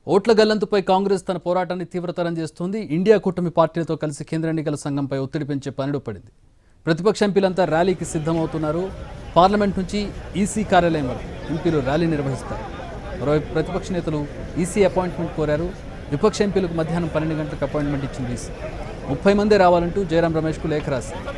ఓట్ల గల్లంతుపై కాంగ్రెస్ తన పోరాటాన్ని తీవ్రతరం చేస్తోంది. ఇండియా కూటమి పార్టీలతో కలిసి కేంద్ర ఎన్నికల సంఘంపై ఒత్తిడి పెంచే పనిలో పడింది. ప్రతిపక్ష ఎంపీలంతా ర్యాలీకి సిద్ధమవుతున్నారు. పార్లమెంట్ నుంచి ఈసీ కార్యాలయం వరకు ఎంపీలు ర్యాలీ నిర్వహిస్తారు. మరోవైపు ప్రతిపక్ష నేతలు ఈసీ అపాయింట్మెంట్ కోరారు. విపక్ష ఎంపీలకు మధ్యాహ్నం 12 గంటలకు అపాయింట్మెంట్ ఇచ్చింది ఈసీ. 30 మందే రావాలంటూ జయరాం రమేష్కు లేఖ రాసింది.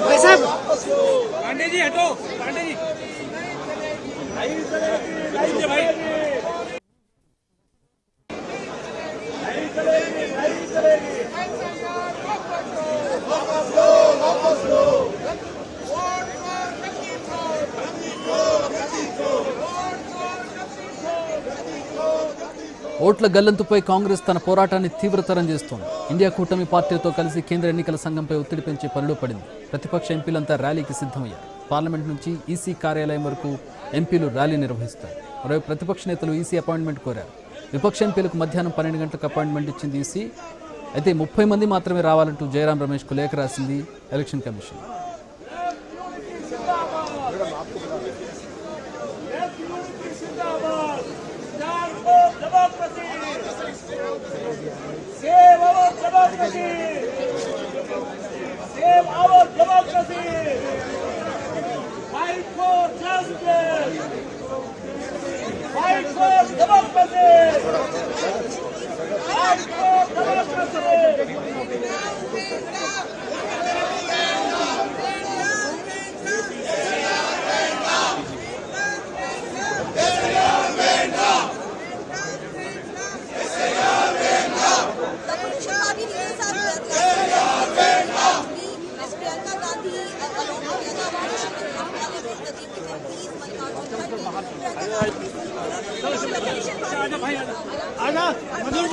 भाई साहब पांडे जी हटो पांडे जी भाई ఓట్ల గల్లంతుపై కాంగ్రెస్ తన పోరాటాన్ని తీవ్రతరం చేస్తోంది. ఇండియా కూటమి పార్టీలతో కలిసి కేంద్ర ఎన్నికల సంఘంపై ఒత్తిడి పెంచే పనిలో పడింది. ప్రతిపక్ష ఎంపీలంతా ర్యాలీకి సిద్ధమయ్యారు. పార్లమెంట్ నుంచి ఈసీ కార్యాలయం వరకు ఎంపీలు ర్యాలీ నిర్వహిస్తారు. మరోవైపు ప్రతిపక్ష నేతలు ఈసీ అపాయింట్మెంట్ కోరారు. విపక్ష ఎంపీలకు మధ్యాహ్నం 12 గంటలకు అపాయింట్మెంట్ ఇచ్చింది ఈసీ. అయితే 30 మంది మాత్రమే రావాలంటూ జయరాం రమేష్కు లేఖ రాసింది election commission. Save our democracy! Save our democracy! Fight for justice! Fight for democracy! Fight for democracy!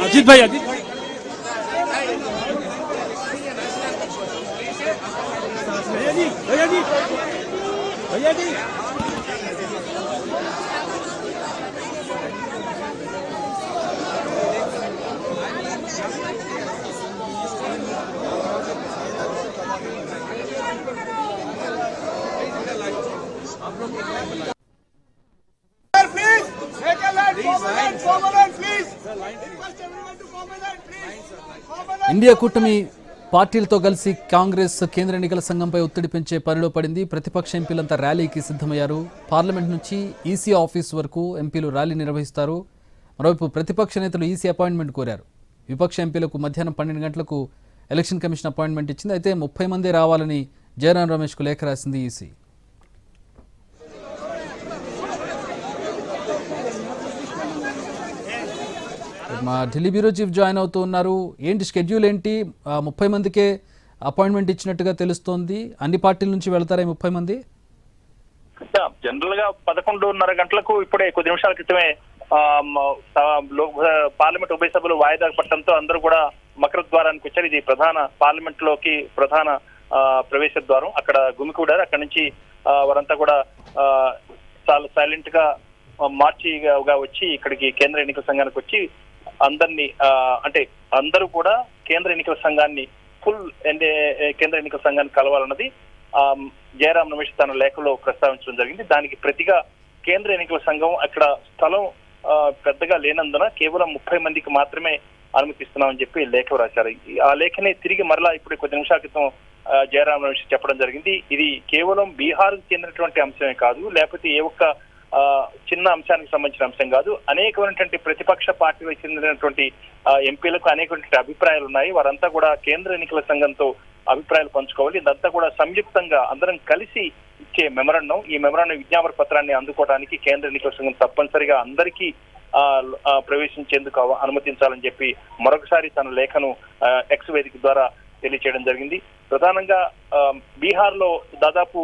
Ajit भाई भैया जी भैया जी ఇండియా కూటమి పార్టీలతో కలిసి కాంగ్రెస్ కేంద్ర ఎన్నికల సంఘంపై ఒత్తిడి పెంచే పనిలో పడింది. ప్రతిపక్ష ఎంపీలంతా ర్యాలీకి సిద్ధమయ్యారు. పార్లమెంట్ నుంచి ఈసీ ఆఫీస్ వరకు ఎంపీలు ర్యాలీ నిర్వహిస్తారు. మరోవైపు ప్రతిపక్ష నేతలు ఈసీ అపాయింట్మెంట్ కోరారు. విపక్ష ఎంపీలకు మధ్యాహ్నం 12 గంటలకు ఎలక్షన్ కమిషన్ అపాయింట్మెంట్ ఇచ్చింది. అయితే 30 మందే రావాలని జయరాం రమేష్కు లేఖ రాసింది ఈసీ. మా ఢిల్లీ బ్యూరో చీఫ్ జాయిన్ అవుతూ ఉన్నారు. ఏంటి షెడ్యూల్ ఏంటి? 30 మందికే అపాయింట్మెంట్ ఇచ్చినట్టుగా తెలుస్తోంది. అన్ని పార్టీల నుంచి వెళ్తారా 30 మంది? జనరల్ గా 11:30 గంటలకు ఇప్పుడే కొద్ది నిమిషాల క్రితమే పార్లమెంట్ ఉభయ సభలు వాయిదా పట్టడంతో అందరూ కూడా మకర ద్వారానికి వచ్చారు. ఇది ప్రధాన పార్లమెంట్ లోకి ప్రధాన ప్రవేశ ద్వారం. అక్కడ గుమికూడారు. అక్కడ నుంచి వారంతా కూడా చాలా సైలెంట్ గా మార్చిగా వచ్చి ఇక్కడికి కేంద్ర ఎన్నికల సంఘానికి వచ్చి అందరినీ అంటే అందరూ కూడా కేంద్ర ఎన్నికల సంఘాన్ని కేంద్ర ఎన్నికల సంఘాన్ని కలవాలన్నది జయరాం రమేష్ తన లేఖలో ప్రస్తావించడం జరిగింది. దానికి ప్రతిగా కేంద్ర ఎన్నికల సంఘం అక్కడ స్థలం పెద్దగా లేనందున కేవలం 30 మందికి మాత్రమే అనుమతిస్తున్నామని చెప్పి లేఖ రాశారు. ఆ లేఖనే తిరిగి మరలా ఇప్పుడు కొద్ది నిమిషాల క్రితం జయరాం రమేష్ చెప్పడం జరిగింది. ఇది కేవలం బీహార్కు చెందినటువంటి అంశమే కాదు, లేకపోతే ఏ ఒక్క చిన్న అంశానికి సంబంధించిన అంశం కాదు. అనేకమైనటువంటి ప్రతిపక్ష పార్టీలకు చెందినటువంటి ఎంపీలకు అనేకమైనటువంటి అభిప్రాయాలు ఉన్నాయి. వారంతా కూడా కేంద్ర ఎన్నికల సంఘంతో అభిప్రాయాలు పంచుకోవాలి. ఇదంతా కూడా సంయుక్తంగా అందరం కలిసి ఇచ్చే మెమరాండం. ఈ మెమరాండం విజ్ఞాపన పత్రాన్ని అందుకోవడానికి కేంద్ర ఎన్నికల సంఘం తప్పనిసరిగా అందరికీ ప్రవేశించేందుకు అనుమతించాలని చెప్పి మరొకసారి తన లేఖను ఎక్స్ వేదిక ద్వారా తెలియచేయడం జరిగింది. ప్రధానంగా బీహార్ లో దాదాపు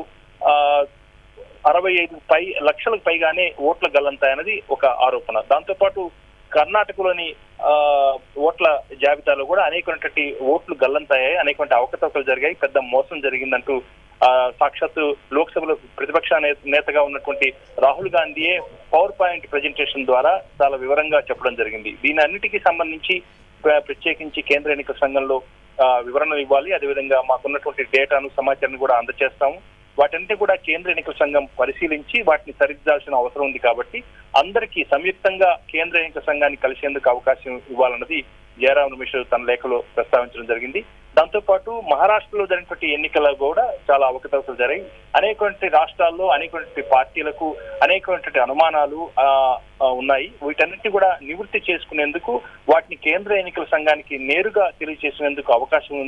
65 లక్షలకు పైగానే ఓట్ల గల్లంతాయన్నది ఒక ఆరోపణ. దాంతో పాటు కర్ణాటకలోని ఓట్ల జాబితాలో కూడా అనేకటువంటి ఓట్లు గల్లంతయ్యాయి, అనేకటువంటి అవకతవకలు జరిగాయి, పెద్ద మోసం జరిగిందంటూ సాక్షాత్తు లోక్సభలో ప్రతిపక్ష నేతగా ఉన్నటువంటి రాహుల్ గాంధీయే పవర్ పాయింట్ ప్రెజెంటేషన్ ద్వారా చాలా వివరంగా చెప్పడం జరిగింది. దీని అన్నిటికీ సంబంధించి ప్రత్యేకించి కేంద్ర ఎన్నికల సంఘంలో వివరణలు ఇవ్వాలి, అదేవిధంగా మాకున్నటువంటి డేటాను సమాచారాన్ని కూడా అందజేస్తాము. వాటన్నిటి కూడా కేంద్ర ఎన్నికల సంఘం పరిశీలించి వాటిని సరిదిద్దాల్సిన అవసరం ఉంది. కాబట్టి అందరికీ సంయుక్తంగా కేంద్ర ఎన్నికల సంఘాన్ని కలిసేందుకు అవకాశం ఇవ్వాలన్నది జయరాం రమేష్ తన లేఖలో ప్రస్తావించడం జరిగింది. దాంతో పాటు మహారాష్ట్రలో జరిగినటువంటి ఎన్నికల్లో కూడా చాలా అవకతవకలు జరిగాయి. అనేకటువంటి రాష్ట్రాల్లో అనేకటువంటి పార్టీలకు అనేకటువంటి అనుమానాలు ఉన్నాయి. వీటన్నిటి కూడా నివృత్తి చేసుకునేందుకు వాటిని కేంద్ర ఎన్నికల సంఘానికి నేరుగా తెలియజేసేందుకు అవకాశం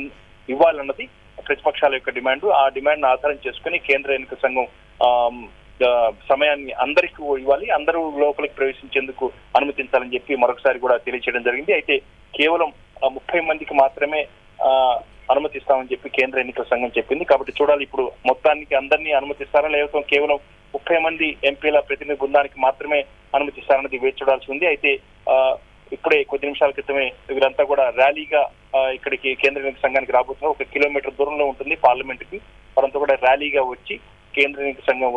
ఇవ్వాలన్నది ప్రతిపక్షాల యొక్క డిమాండ్. ఆ డిమాండ్ ఆధారం చేసుకుని కేంద్ర ఎన్నికల సంఘం సమయాన్ని అందరికీ ఇవ్వాలి, అందరూ లోపలికి ప్రవేశించేందుకు అనుమతించాలని చెప్పి మరొకసారి కూడా తెలియజేయడం జరిగింది. అయితే కేవలం 30 మందికి మాత్రమే అనుమతిస్తామని చెప్పి కేంద్ర ఎన్నికల సంఘం చెప్పింది. కాబట్టి చూడాలి ఇప్పుడు మొత్తానికి అందరినీ అనుమతిస్తారా లేకపోతే కేవలం 30 మంది ఎంపీల ప్రతినిధి బృందానికి మాత్రమే అనుమతిస్తారన్నది వేచి చూడాల్సి ఉంది. అయితే ఇప్పుడే కొద్ది నిమిషాల క్రితమే వీరంతా కూడా ర్యాలీగా ఇక్కడికి కేంద్ర ఎన్నికల సంఘానికి రాబోతున్నారు. 1 కిలోమీటర్ దూరంలో ఉంటుంది పార్లమెంట్ కి. వారంతా కూడా ర్యాలీగా వచ్చి కేంద్ర ఎన్నికల సంఘం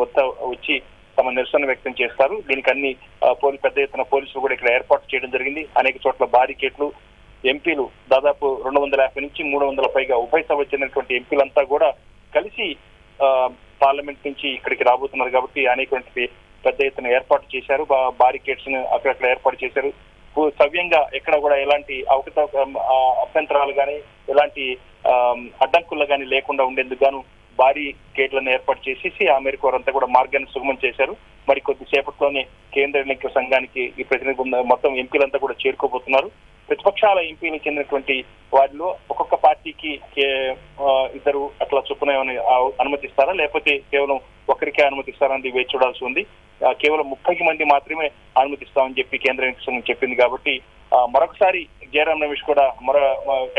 వచ్చి తమ నిరసన వ్యక్తం చేస్తారు. దీనికి అన్ని పెద్ద ఎత్తున పోలీసులు కూడా ఇక్కడ ఏర్పాటు చేయడం జరిగింది. అనేక చోట్ల బారికేట్లు, ఎంపీలు దాదాపు 250 నుంచి 300 పైగా ఉభయ సభ చెందినటువంటి ఎంపీలంతా కూడా కలిసి పార్లమెంట్ నుంచి ఇక్కడికి రాబోతున్నారు. కాబట్టి అనేకటువంటి పెద్ద ఎత్తున ఏర్పాటు చేశారు, బారికేడ్స్ ను అక్కడక్కడ ఏర్పాటు చేశారు. సవ్యంగా ఎక్కడ కూడా ఎలాంటి అభ్యంతరాలు కానీ ఎలాంటి అడ్డంకులు కానీ లేకుండా ఉండేందుకు గాను భారీ గేట్లను ఏర్పాటు చేసేసి ఆ మేరకు వారంతా కూడా మార్గాన్ని సుగమం చేశారు. మరి కొద్దిసేపట్లోనే కేంద్ర ఎన్నికల సంఘానికి ఈ ప్రతినిధి మొత్తం ఎంపీలంతా కూడా చేరుకోబోతున్నారు. ప్రతిపక్షాల ఎంపీలు చెందినటువంటి వారిలో ఒక్కొక్క పార్టీకి 2 అట్లా చొప్పున అనుమతిస్తారా లేకపోతే కేవలం ఒకరికే అనుమతిస్తారని వేచి చూడాల్సి ఉంది. కేవలం 30 మంది మాత్రమే అనుమతిస్తామని చెప్పి కేంద్ర ఎన్నికల సంఘం చెప్పింది. కాబట్టి మరొకసారి జయరాం రమేష్ కూడా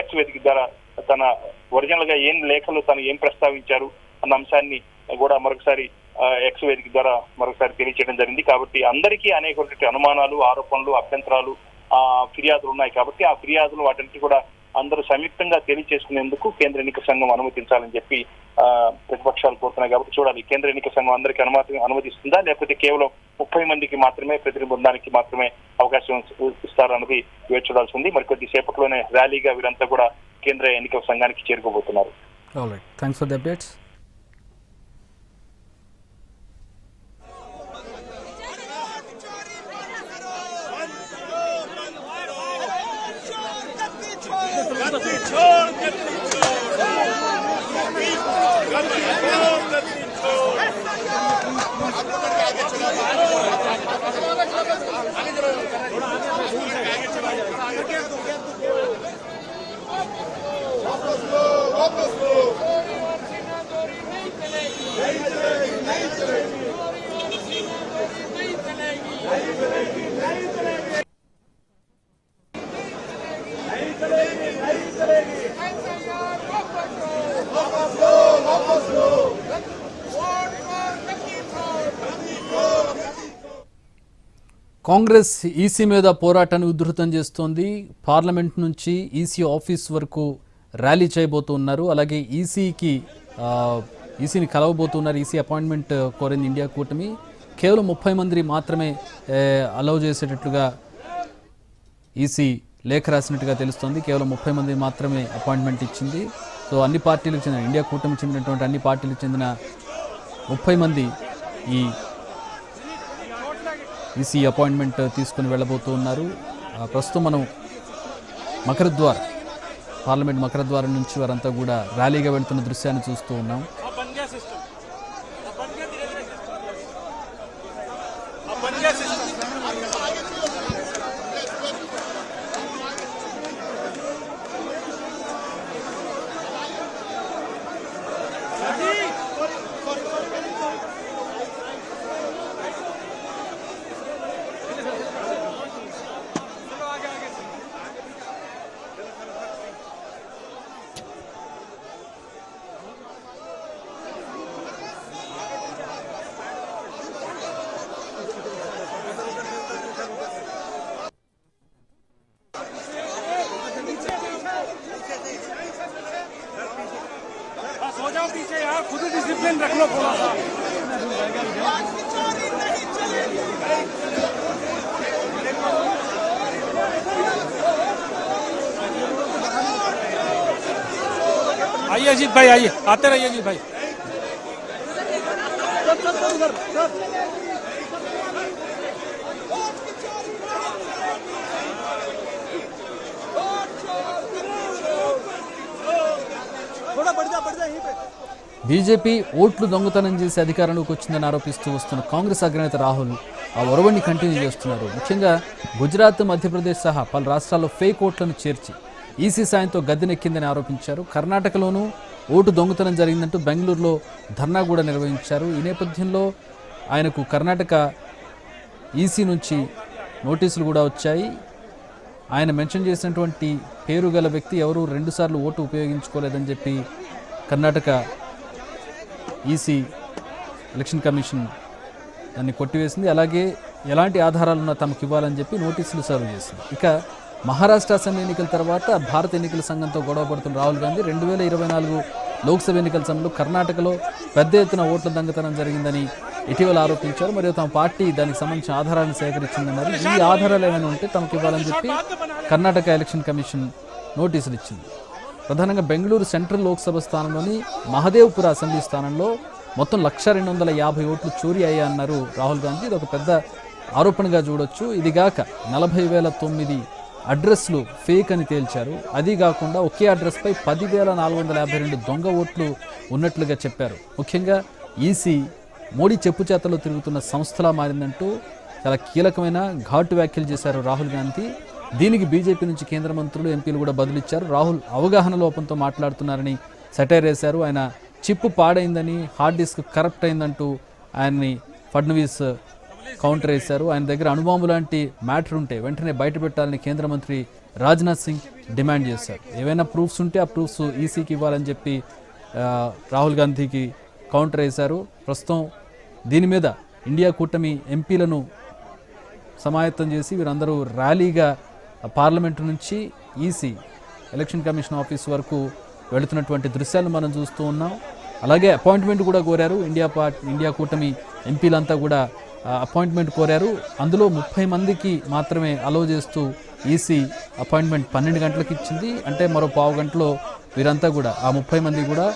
ఎక్స్ వేదిక ద్వారా తన ఒరిజినల్ గా లేఖలు తను ఏం ప్రస్తావించారు అన్న అంశాన్ని కూడా మరొకసారి ఎక్స్ వేదిక ద్వారా మరొకసారి తెలియజేయడం జరిగింది. కాబట్టి అందరికీ అనేక అనుమానాలు, ఆరోపణలు, అభ్యంతరాలు, ఫిర్యాదులు ఉన్నాయి. కాబట్టి ఆ ఫిర్యాదులు వాటిని కూడా అందరూ సంయుక్తంగా తెలియజేసుకునేందుకు కేంద్ర ఎన్నికల సంఘం అనుమతించాలని చెప్పి ప్రతిపక్షాలు కోరుతున్నాయి. కాబట్టి చూడాలి కేంద్ర ఎన్నికల సంఘం అందరికీ అనుమతిస్తుందా లేకపోతే కేవలం 30 మందికి మాత్రమే ప్రతినిధి బృందానికి మాత్రమే అవకాశం ఇస్తారన్నది వేచి చూడాల్సి ఉంది. మరి కొద్ది సేపట్లోనే ర్యాలీగా వీరంతా కూడా కేంద్ర ఎన్నికల సంఘానికి చేరుకోబోతున్నారు. Thanks for the updates. Congress EC మీద పోరాటాన్ని ఉధృతం చేస్తోంది. పార్లమెంట్ నుంచి ఈసీ ఆఫీస్ వరకు ర్యాలీ చేయబోతున్నారు. అలాగే ఈసీని కలవబోతున్నారు. ఈసీ అపాయింట్మెంట్ కోరింది ఇండియా కూటమి. కేవలం 30 మంది మాత్రమే అలౌ చేసేటట్లుగా ఈసీ లేఖ రాసినట్టుగా తెలుస్తోంది. కేవలం 30 మంది మాత్రమే అపాయింట్మెంట్ ఇచ్చింది. సో అన్ని పార్టీలకు చెందిన ఇండియా కూటమి చెందినటువంటి అన్ని పార్టీలకు చెందిన 30 మంది ఈ ఈసీ అపాయింట్మెంట్ తీసుకుని వెళ్ళబోతూ ఉన్నారు. ప్రస్తుతం మనం మకరద్వార్ పార్లమెంట్ మకరద్వారం నుంచి వారంతా కూడా ర్యాలీగా వెళ్తున్న దృశ్యాన్ని చూస్తూ ఉన్నాం. जाओ पीछे यार, खुद डिसिप्लिन रख लो थोड़ा सा। आइए अजीत भाई, आइए, आते रहिए अजीत भाई। थोड़ा बढ़ जा यहीं पे। బీజేపీ ఓట్లు దొంగతనం చేసి అధికారంలోకి వచ్చిందని ఆరోపిస్తూ వస్తున్న కాంగ్రెస్ అగ్రనేత రాహుల్ ఆ ఒరవడిని కంటిన్యూ చేస్తున్నారు. ముఖ్యంగా గుజరాత్, మధ్యప్రదేశ్ సహా పలు రాష్ట్రాల్లో ఫేక్ ఓట్లను చేర్చి ఈసీ సాయంతో గద్దెనెక్కిందని ఆరోపించారు. కర్ణాటకలోనూ ఓటు దొంగతనం జరిగిందంటూ బెంగళూరులో ధర్నా కూడా నిర్వహించారు. ఈ నేపథ్యంలో ఆయనకు కర్ణాటక ఈసీ నుంచి నోటీసులు కూడా వచ్చాయి. ఆయన మెన్షన్ చేసినటువంటి పేరు గల వ్యక్తి ఎవరు 2 సార్లు ఓటు ఉపయోగించుకోలేదని చెప్పి కర్ణాటక ఈసీ ఎలక్షన్ కమిషన్ దాన్ని కొట్టివేసింది. అలాగే ఎలాంటి ఆధారాలున్నా తమకు ఇవ్వాలని చెప్పి నోటీసులు సర్వ్ చేసింది. ఇక మహారాష్ట్ర అసెంబ్లీ ఎన్నికల తర్వాత భారత ఎన్నికల సంఘంతో గొడవ పడుతున్న రాహుల్ గాంధీ 2024 లోక్సభ ఎన్నికల సమయంలో కర్ణాటకలో పెద్ద ఎత్తున ఓట్ల దొంగతనం జరిగిందని ఇటీవల ఆరోపించారు. మరియు తమ పార్టీ దానికి సంబంధించిన ఆధారాలను సేకరించిందన్నారు. ఈ ఆధారాలు ఏమైనా ఉంటే తమకు ఇవ్వాలని చెప్పి కర్ణాటక ఎలక్షన్ కమిషన్ నోటీసులు ఇచ్చింది. ప్రధానంగా బెంగళూరు సెంట్రల్ లోక్సభ స్థానంలోని మహదేవ్పుర అసెంబ్లీ స్థానంలో మొత్తం 1,250 ఓట్లు చోరీ అయ్యాయన్నారు రాహుల్ గాంధీ. ఇది ఒక పెద్ద ఆరోపణగా చూడొచ్చు. ఇదిగాక 40,009 అడ్రస్లు ఫేక్ అని తేల్చారు. అది కాకుండా ఒకే అడ్రస్పై 10,452 దొంగ ఓట్లు ఉన్నట్లుగా చెప్పారు. ముఖ్యంగా ఈసీ మోడీ చెప్పుచేతలో తిరుగుతున్న సంస్థలా మారిందంటూ చాలా కీలకమైన ఘాటు వ్యాఖ్యలు చేశారు రాహుల్ గాంధీ. దీనికి బీజేపీ నుంచి కేంద్ర మంత్రులు, ఎంపీలు కూడా బదులిచ్చారు. రాహుల్ అవగాహన లోపంతో మాట్లాడుతున్నారని సెటైర్ వేశారు. ఆయన చిప్పు పాడైందని, హార్డ్ డిస్క్ కరప్ట్ అయిందంటూ ఆయన్ని ఫడ్నవీస్ కౌంటర్ వేశారు. ఆయన దగ్గర అణుబాంబు లాంటి మ్యాటర్ ఉంటే వెంటనే బయట పెట్టాలని కేంద్ర మంత్రి రాజ్నాథ్ సింగ్ డిమాండ్ చేశారు. ఏవైనా ప్రూఫ్స్ ఉంటే ఆ ప్రూఫ్స్ ఈసీకి ఇవ్వాలని చెప్పి రాహుల్ గాంధీకి కౌంటర్ వేశారు. ప్రస్తుతం దీని మీద ఇండియా కూటమి ఎంపీలను సమాయత్తం చేసి వీరందరూ ర్యాలీగా పార్లమెంటు నుంచి ఈసీ ఎలక్షన్ కమిషన్ ఆఫీస్ వరకు వెళుతున్నటువంటి దృశ్యాలను మనం చూస్తూ ఉన్నాం. అలాగే అపాయింట్మెంట్ కూడా కోరారు. ఇండియా కూటమి ఎంపీలంతా కూడా అపాయింట్మెంట్ కోరారు. అందులో 30 మందికి మాత్రమే అలౌ చేస్తూ ఈసీ అపాయింట్మెంట్ 12 గంటలకు ఇచ్చింది. అంటే మరో పావు గంటలో వీరంతా కూడా ఆ 30 మంది కూడా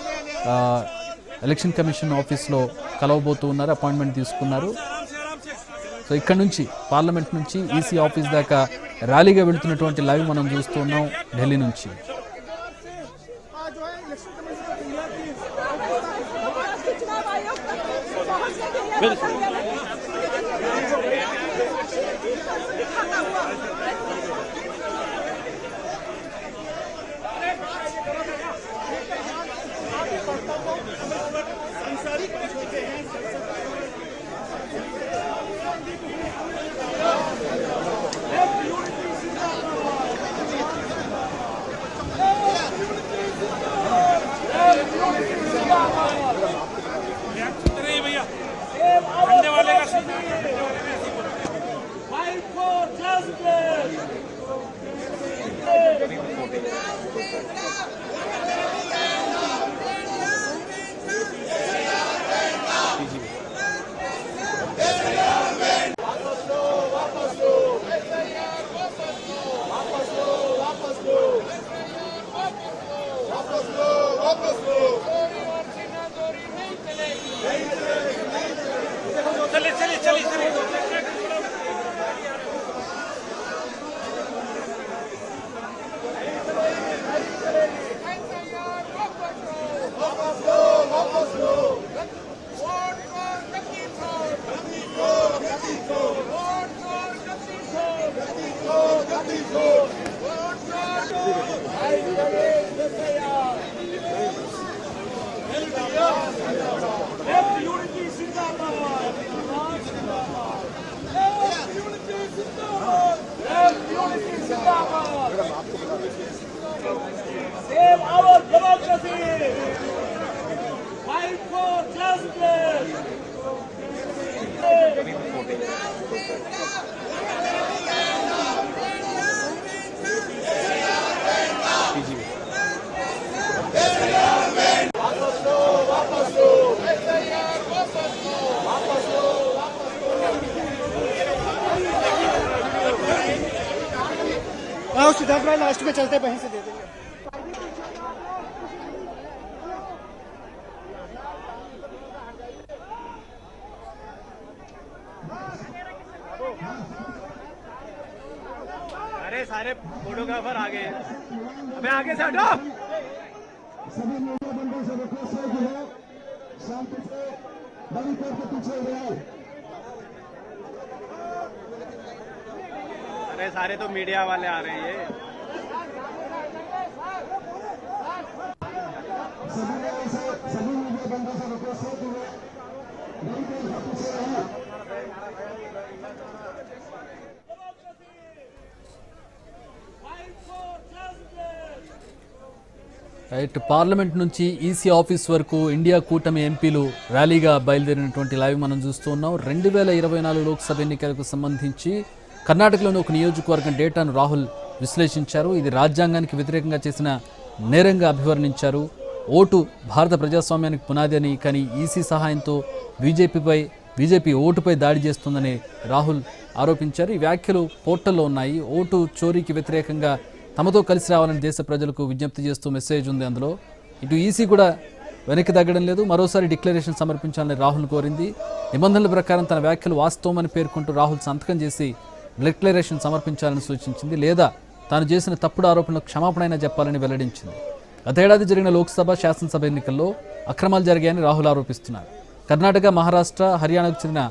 ఎలక్షన్ కమిషన్ ఆఫీస్లో కలవబోతూ ఉన్నారు, అపాయింట్మెంట్ తీసుకున్నారు. సో ఇక్కడ నుంచి పార్లమెంట్ నుంచి ఈసీ ఆఫీస్ దాకా ర్యాలీగా వెళుతున్నటువంటి లైవ్ మనం చూస్తూ ఉన్నాం ఢిల్లీ నుంచి. Save our democracy. Fight for justice. West में चलते वहीं से दे देंगे। अरे सारे फोटोग्राफर आ गए हैं, अबे आगे से हटो। सभी मीडिया बंदों से रिक्वेस्ट है कि है शांति से बड़ी करके पीछे रहे। अरे सारे तो मीडिया वाले आ रहे हैं। सभी मीडिया बंदों से रिक्वेस्ट है कि बड़ी करके पीछे रहे। రైట్, పార్లమెంట్ నుంచి ఈసీ ఆఫీస్ వరకు ఇండియా కూటమి ఎంపీలు ర్యాలీగా బయలుదేరినటువంటి లైవ్ మనం చూస్తూ ఉన్నాం. 2024 లోక్సభ ఎన్నికలకు సంబంధించి కర్ణాటకలోని ఒక నియోజకవర్గం డేటాను రాహుల్ విశ్లేషించారు. ఇది రాజ్యాంగానికి వ్యతిరేకంగా చేసిన నేరంగా అభివర్ణించారు. ఓటు భారత ప్రజాస్వామ్యానికి పునాది అని, కానీ ఈసీ సహాయంతో బీజేపీ ఓటుపై దాడి చేస్తుందని రాహుల్ ఆరోపించారు. ఈ వ్యాఖ్యలు పోర్టల్లో ఉన్నాయి. ఓటు చోరీకి వ్యతిరేకంగా తమతో కలిసి రావాలని దేశ ప్రజలకు విజ్ఞప్తి చేస్తూ మెసేజ్ ఉంది అందులో. ఇటు ఈసీ కూడా వెనక్కి తగ్గడం లేదు. మరోసారి డిక్లరేషన్ సమర్పించాలని రాహుల్ కోరింది. నిబంధనల ప్రకారం తన వ్యాఖ్యలు వాస్తవమని పేర్కొంటూ రాహుల్ సంతకం చేసి డిక్లరేషన్ సమర్పించాలని సూచించింది. లేదా తాను చేసిన తప్పుడు ఆరోపణలకు క్షమాపణైనా చెప్పాలని వెల్లడించింది. గతేడాది జరిగిన లోక్సభ, శాసనసభ ఎన్నికల్లో అక్రమాలు జరిగాయని రాహుల్ ఆరోపిస్తున్నారు. కర్ణాటక, మహారాష్ట్ర, హర్యానాకు చెందిన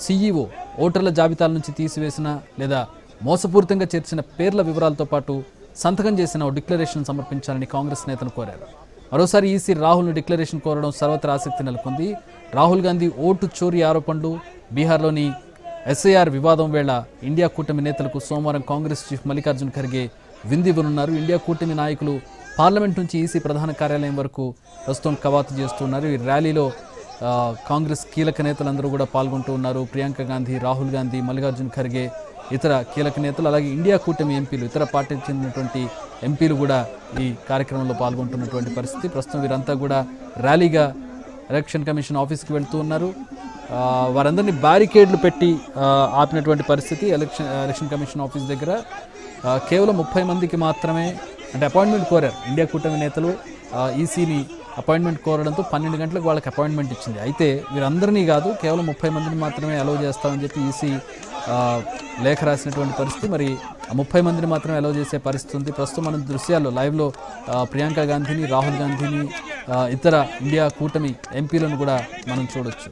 సీఈఓ ఓటర్ల జాబితాల నుంచి తీసివేసిన లేదా మోసపూరితంగా చేర్చిన పేర్ల వివరాలతో పాటు సంతకం చేసిన ఓ డిక్లరేషన్ సమర్పించాలని కాంగ్రెస్ నేతను కోరారు. మరోసారి ఈసీ రాహుల్ను డిక్లరేషన్ కోరడం సర్వత్రా ఆసక్తి నెలకొంది. రాహుల్ గాంధీ ఓటు చోరీ ఆరోపణలు, బీహార్లోని ఎస్ఐఆర్ వివాదం వేళ ఇండియా కూటమి నేతలకు సోమవారం కాంగ్రెస్ చీఫ్ మల్లికార్జున్ ఖర్గే విందివ్వనున్నారు. ఇండియా కూటమి నాయకులు పార్లమెంట్ నుంచి ఈసీ ప్రధాన కార్యాలయం వరకు ప్రస్తుతం కవాతు చేస్తున్నారు. ఈ ర్యాలీలో కాంగ్రెస్ కీలక నేతలందరూ కూడా పాల్గొంటూ ఉన్నారు. ప్రియాంక గాంధీ, రాహుల్ గాంధీ, మల్లికార్జున్ ఖర్గే, ఇతర కీలక నేతలు, అలాగే ఇండియా కూటమి ఎంపీలు, ఇతర పార్టీకి చెందినటువంటి ఎంపీలు కూడా ఈ కార్యక్రమంలో పాల్గొంటున్నటువంటి పరిస్థితి. ప్రస్తుతం వీరంతా కూడా ర్యాలీగా ఎలక్షన్ కమిషన్ ఆఫీస్కి వెళ్తూ ఉన్నారు. వారందరినీ బ్యారికేడ్లు పెట్టి ఆపినటువంటి పరిస్థితి ఎలక్షన్ కమిషన్ ఆఫీస్ దగ్గర. కేవలం 30 మందికి మాత్రమే అంటే అపాయింట్మెంట్ కోరారు ఇండియా కూటమి నేతలు. ఈసీని అపాయింట్మెంట్ కోరడంతో 12 గంటలకు వాళ్ళకి అపాయింట్మెంట్ ఇచ్చింది. అయితే వీరందరినీ కాదు, కేవలం 30 మందిని మాత్రమే అలౌ చేస్తామని చెప్పి ఈసీ లేఖ రాసినటువంటి పరిస్థితి. మరి 30 మందిని మాత్రమే అలౌ చేసే పరిస్థితి ఉంది. ప్రస్తుతం మనం దృశ్యాల్లో లైవ్లో ప్రియాంక గాంధీని, రాహుల్ గాంధీని, ఇతర ఇండియా కూటమి ఎంపీలను కూడా మనం చూడొచ్చు.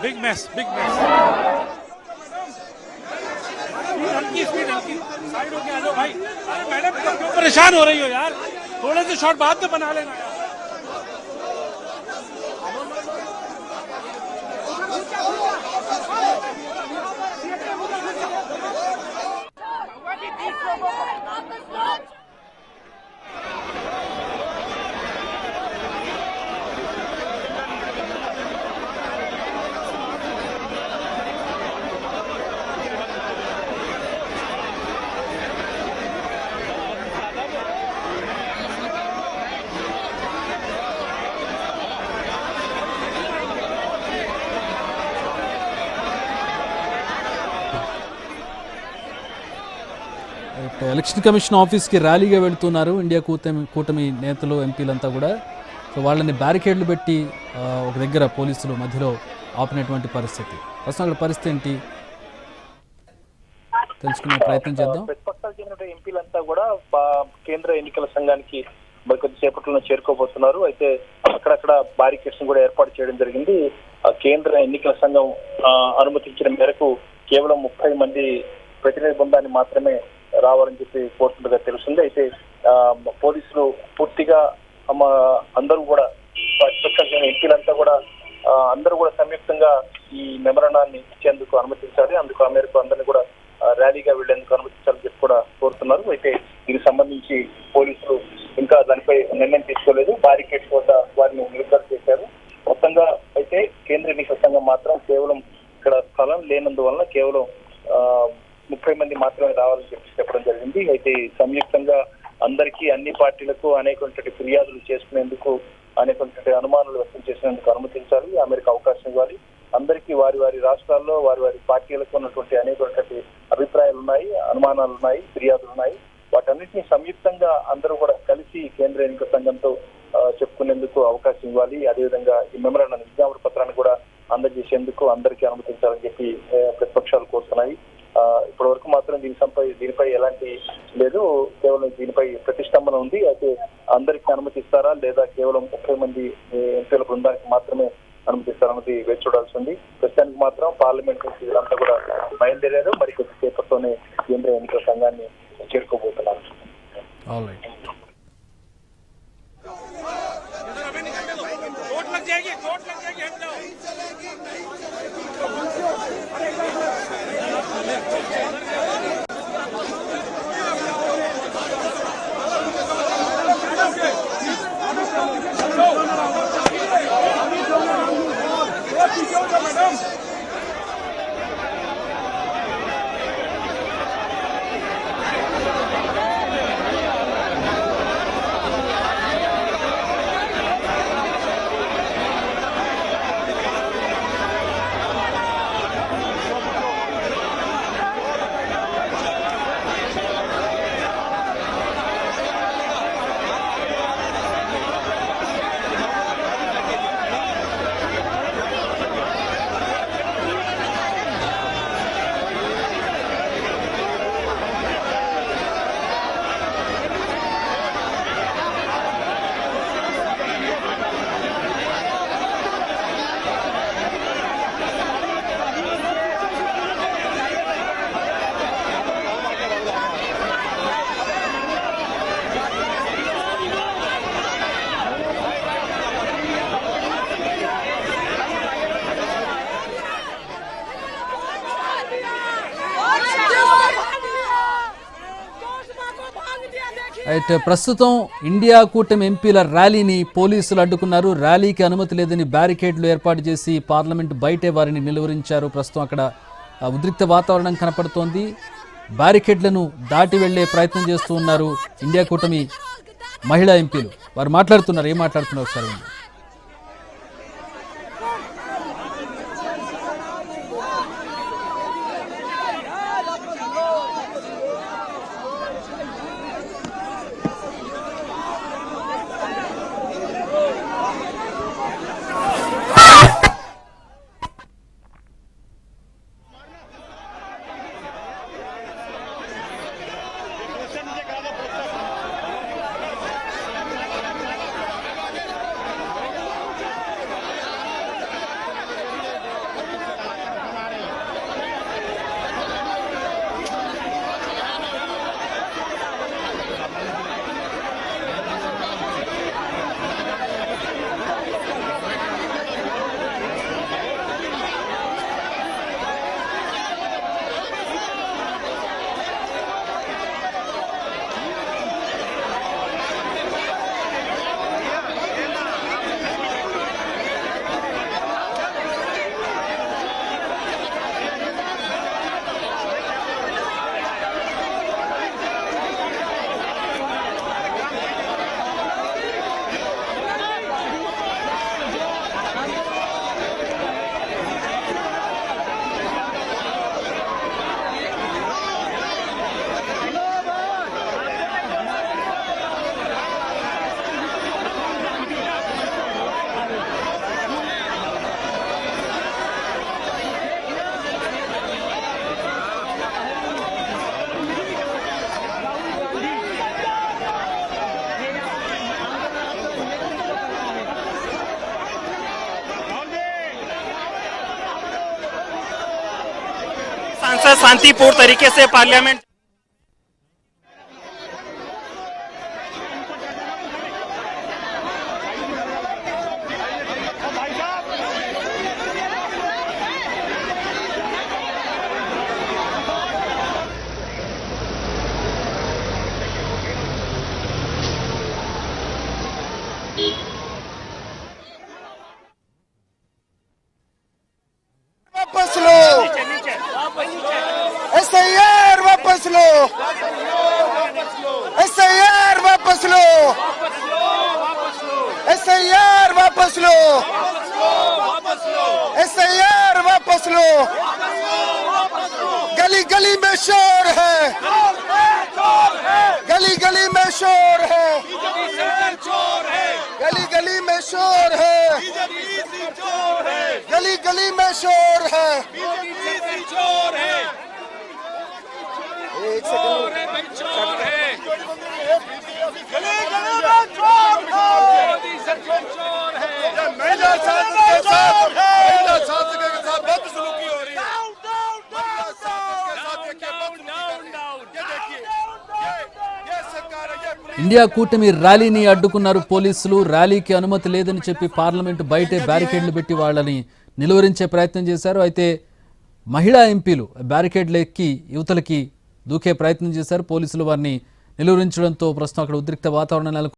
Big mess. हल्की स्पीड, हल्की साइड हो के आ जाओ भाई। अरे मैडम क्यों परेशान हो रही हो यार, थोड़े से शॉट बाद में बना लेना यार। ఎలక్షన్ కమిషన్ ఆఫీస్కి ర్యాలీగా వెళుతున్నారు ఇండియా కూటమి నేతలు ఎంపీలంతా కూడా. సో వాళ్ళని బ్యారికేడ్లు పెట్టి ఒక దగ్గర పోలీసులు మధ్యలో ఆపినటువంటి పరిస్థితి. ప్రస్తుతం అక్కడ పరిస్థితి ఏంటి తెలుసుకునే ప్రయత్నం చేద్దాం. ప్రతిపక్షాలు చెందిన ఎంపీలంతా కూడా కేంద్ర ఎన్నికల సంఘానికి మరి కొద్దిసేపట్లో చేరుకోబోతున్నారు. అయితే అక్కడక్కడ బారికేడ్స్ కూడా ఏర్పాటు చేయడం జరిగింది. కేంద్ర ఎన్నికల సంఘం అనుమతించిన మేరకు కేవలం 30 మంది ప్రతినిధి బృందాన్ని మాత్రమే రావాలని చెప్పి కోరుతున్నట్టుగా తెలుస్తుంది. అయితే పోలీసులు పూర్తిగా అందరూ కూడా ఎంపీలంతా కూడా అందరూ కూడా సంయుక్తంగా ఈ మెమరణాన్ని ఇచ్చేందుకు అనుమతించాలి. అందుకు ఆ మేరకు అందరినీ కూడా ర్యాలీగా వెళ్లేందుకు అనుమతించాలని చెప్పి కూడా కోరుతున్నారు. అయితే దీనికి సంబంధించి పోలీసులు ఇంకా దానిపై నిర్ణయం తీసుకోలేదు. బారికేడ్స్ వద్ద వారిని నిలుపుదల చేశారు. మొత్తంగా అయితే కేంద్ర ఎన్నికల సంఘం మాత్రం కేవలం ఇక్కడ స్థలం లేనందువలన కేవలం 30 మంది మాత్రమే రావాలని చెప్పడం జరిగింది. అయితే సంయుక్తంగా అందరికీ అన్ని పార్టీలకు అనేకటువంటి ఫిర్యాదులు చేసుకునేందుకు అనేకటువంటి అనుమానాలు వ్యక్తం చేసేందుకు అనుమతించాలి. ఆ మేరకు అవకాశం ఇవ్వాలి. అందరికీ వారి వారి రాష్ట్రాల్లో వారి వారి పార్టీలకు ఉన్నటువంటి అనేకటువంటి అభిప్రాయాలు ఉన్నాయి, అనుమానాలు ఉన్నాయి, ఫిర్యాదులు ఉన్నాయి. వాటన్నిటిని సంయుక్తంగా అందరూ కూడా కలిసి కేంద్ర ఎన్నికల సంఘంతో చెప్పుకునేందుకు అవకాశం ఇవ్వాలి. అదేవిధంగా ఈ మెమరాండం విజ్ఞాపన పత్రాన్ని కూడా అందజేసేందుకు అందరికీ అనుమతించాలని చెప్పి ప్రతిపక్షాలు కోరుతున్నాయి. ఇప్పటి వరకు మాత్రం దీనిపై ఎలాంటి లేదు. కేవలం దీనిపై ప్రతిష్టంభన ఉంది. అయితే అందరికీ అనుమతిస్తారా లేదా కేవలం 30 మంది ఎంపీల బృందానికి మాత్రమే అనుమతిస్తారన్నది వేచి చూడాల్సి ఉంది. ప్రస్తుతానికి మాత్రం పార్లమెంట్ నుంచి వీళ్ళంతా కూడా బయలుదేరారు. మరి కొద్దిసేపట్లోనే కేంద్ర ఎన్నికల సంఘాన్ని చేరుకోబోతున్నారు. అయితే ప్రస్తుతం ఇండియా కూటమి ఎంపీల ర్యాలీని పోలీసులు అడ్డుకున్నారు. ర్యాలీకి అనుమతి లేదని బ్యారికేడ్లు ఏర్పాటు చేసి పార్లమెంట్ బయటే వారిని నిలువరించారు. ప్రస్తుతం అక్కడ ఉద్రిక్త వాతావరణం కనపడుతోంది. బ్యారికేడ్లను దాటి వెళ్లే ప్రయత్నం చేస్తూ ఉన్నారు ఇండియా కూటమి మహిళా ఎంపీలు. వారు మాట్లాడుతున్నారు. ఏం మాట్లాడుతున్నారు ఒకసారి? शांतिपूर्ण तरीके से पार्लियामेंट वापस लो, SIR वापस लो, SIR वापस लो, SIR वापस लो, SIR वापस लो। गली गली में शोर है, गली गली में शोर है, गली गली में शोर है, गली गली में शोर है। एक ఇండియా కూటమి ర్యాలీని అడ్డుకున్నారు పోలీసులు. ర్యాలీకి అనుమతి లేదని చెప్పి పార్లమెంటు బయటే బ్యారికేడ్లు పెట్టి వాళ్ళని నిలువరించే ప్రయత్నం చేశారు. అయితే మహిళా ఎంపీలు బ్యారికేడ్లు ఎక్కి యువతలకి దూకే ప్రయత్నం చేశారు. పోలీసులు వారిని నిలువరించడంతో ప్రస్తుతం అక్కడ ఉద్రిక్త వాతావరణం నెలకొంది.